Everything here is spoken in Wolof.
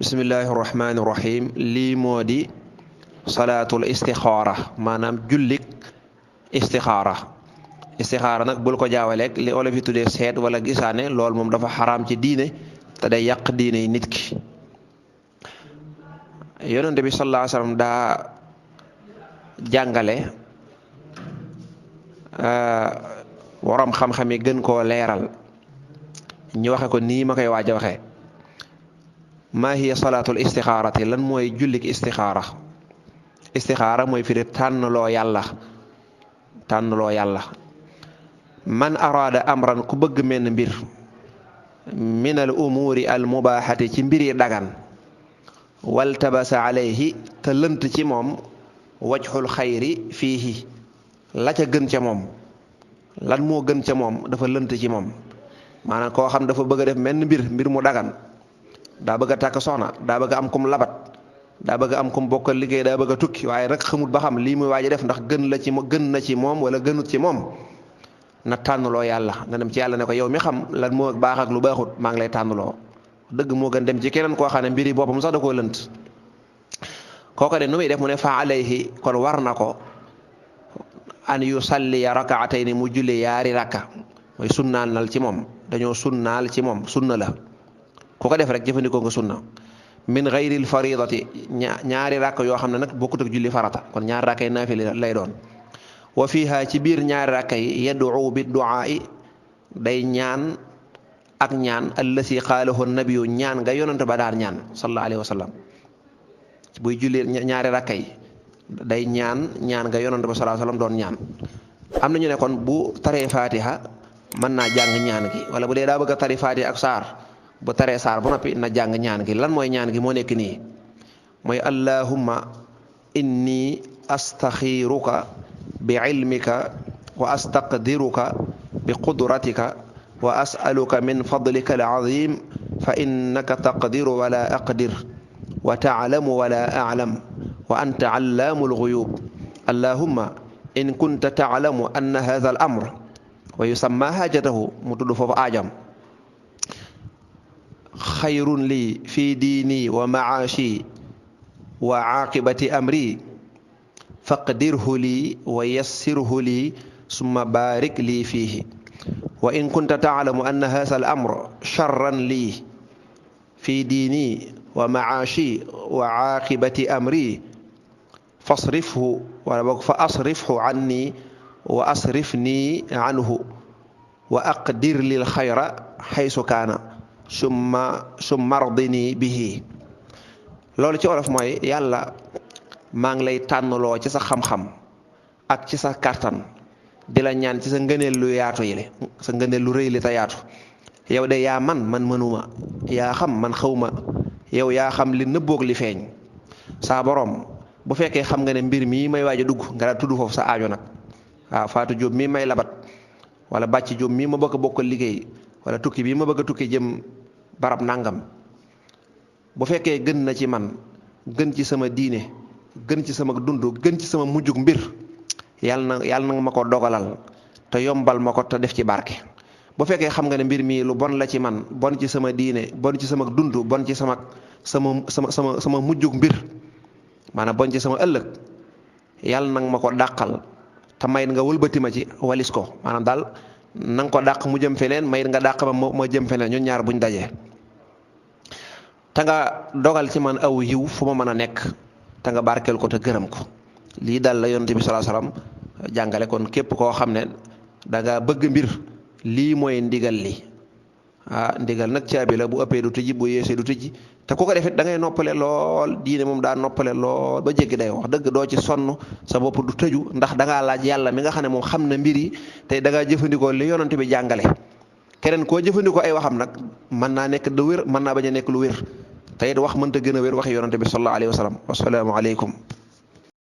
bismillahi irrahmani irrahim lii moo di salaatul istixaara maanaam jullik istixaara nag bul ko jaawaleeg li olof yi tuddee seet wala gisaane lool moom dafa xaraam ci diine te day yàq diine yi nit ki. yonent bi sallallahu alayhi wasallam daa jàngale waram xam-xam yi gën koo leeral ñu waxe ko nii ma koy waaj a waxee. maa hiya salaatul istixaarati lan mooy jullik istixaara mooy firi tànnloo yàlla man araada amran ku bëgg menn mbir min al umuuri al mubaaxati ci mbiri dagan waltabasa alayhi te lënt ci moom wajxul xayri fiihi la ca gën ca moom lan moo gën ca moom dafa lënt ci moom maanaam koo xam dafa bëgg a def menn mbir mu dagan daa bëgg a tàkk soxna daa bëgg a am kum labat daa bëgg a am kum bokkal liggéey daa bëgg a tukki waaye nag xamut ba xam lii muy waaj a def ndax gën na ci moom wala gënut ci moom na tànnloo yàlla na dem ci yàlla ne ko yow mi xam lan moo baax ak lu baaxut maa ngi lay tànnloo dëgg moo gën dem ci keneen koo xam ne mbiri boppam sax da koo lënt kooko de nu muy def mu ne fa alayhi kon war na ko an yusalliya rakaatayni mu julli yaari rakka mooy sunnaal nal ci moom dañoo sunnaal ci moom sunna la ku ko def rek jëfandikoo nga sunna min gayril faridati ñaari rakk yoo xam ne nag bokkut ak julli farata kon ñaari rakk yi naafila lay doon wa fiha ci biir ñaari rakk yi yad'u bi du'a yi day ñaan ak ñaan allasi qaalahu nabiyu ñaan nga yonent ba daan ñaan sallallahu alayhi wa sallam buy julli ñaari rakk yi day ñaan nga yonent ba sallallahu alayhi wa sallam doon ñaan am na ñu ne kon bu taree fatiha mën naa jàng ñaan gi wala bu dee daa bëgg a tari fatiha ak saar bu taree saar bu noppi na jàng ñaan gi lan mooy ñaan gi moo nekk nii mooy allahumma inni astaxiruka bi ilmika wa astaqdiruka bi qudratika wa as'aluka min fadlika al-azim fa innaka taqdiru wala aqdir wa ta'lamu wala a'lam wa anta allamu al-ghuyub allahumma in kunta ta'lamu anna hadha al-amr wa yusamma hajatahu mu tudd foofu aajam xayrun lii fi diini wa maashi wa aaqibati amri faqdirhu lii wa yassirhu lii summa baarik lii fiihi wa in kunta taalamu anna haza al amr charran lii fi diini wa maashi wa aaqibati amri fasrifhu wala boog fa asrifhu anni wa asrifni anhu wa aqdir lil xayra xaysu kaana summa ardini bihi loolu ci olof mooy yàlla maa ngi lay tànnloo ci sa xam-xam ak ci sa kàttan di la ñaan ci sa ngëneel lu yaatu yi sa ngëneel lu rëy li te yaatu yow de yaa man mënuma yaa xam man xawma yow yaa xam li nëbboog li feeñ saa borom bu fekkee xam nga ne mbir mii may waaj a dugg nga daal tudd foofu sa aajo nag waaw Faatu Jóob mii may labat wala Bàcci Jóob mii ma bëgg a bokkal liggéey wala tukki bii ma bëgg a tukki jëm barab nangam bu fekkee gën na ci man gën ci sama diine gën ci sama dund gën ci sama mujjug mbir yàlla na ma ko dogalal te yombal ma ko te def ci barke bu fekkee xam nga ne mbir mii lu bon la ci man bon ci sama diine bon ci sama dund bon ci sama mujjug mbir maanaam bon ci sama ëllëg yàlla na ma ko dàqal te may nga wëlbati ma ci walis ko maanaam daal na nga ko dàq mu jëm feneen may nga dàq ma jëm feneen ñun ñaar buñ dajee te nga dogal ci man aw yiw fu ma mën a nekk te nga barkeel ko te gërëm ko lii daal la yonent bi sallallahu alayhi wasallam jàngale kon képp koo xam ne da nga bëgg mbir lii mooy ndigal li ndigal nag caabi la bu ëppee du tëji bu yeesee du tëji te ku ko defit da ngay noppale lool diine moom daa noppale lool ba jéggi day wax dëgg doo ci sonn sa bopp du tëju ndax da ngaa laaj yàlla mi nga xam ne moom xam na mbir yi te da ngaa jëfandikoo li yonent bi jàngale keneen koo jëfandikoo ay waxam nag mën naa nekk du wér mën naa bañ a nekk lu wér te it wax mënta gën a wér waxi yonent bi sallallahu alayhi wa sallam wasalaamu aleykum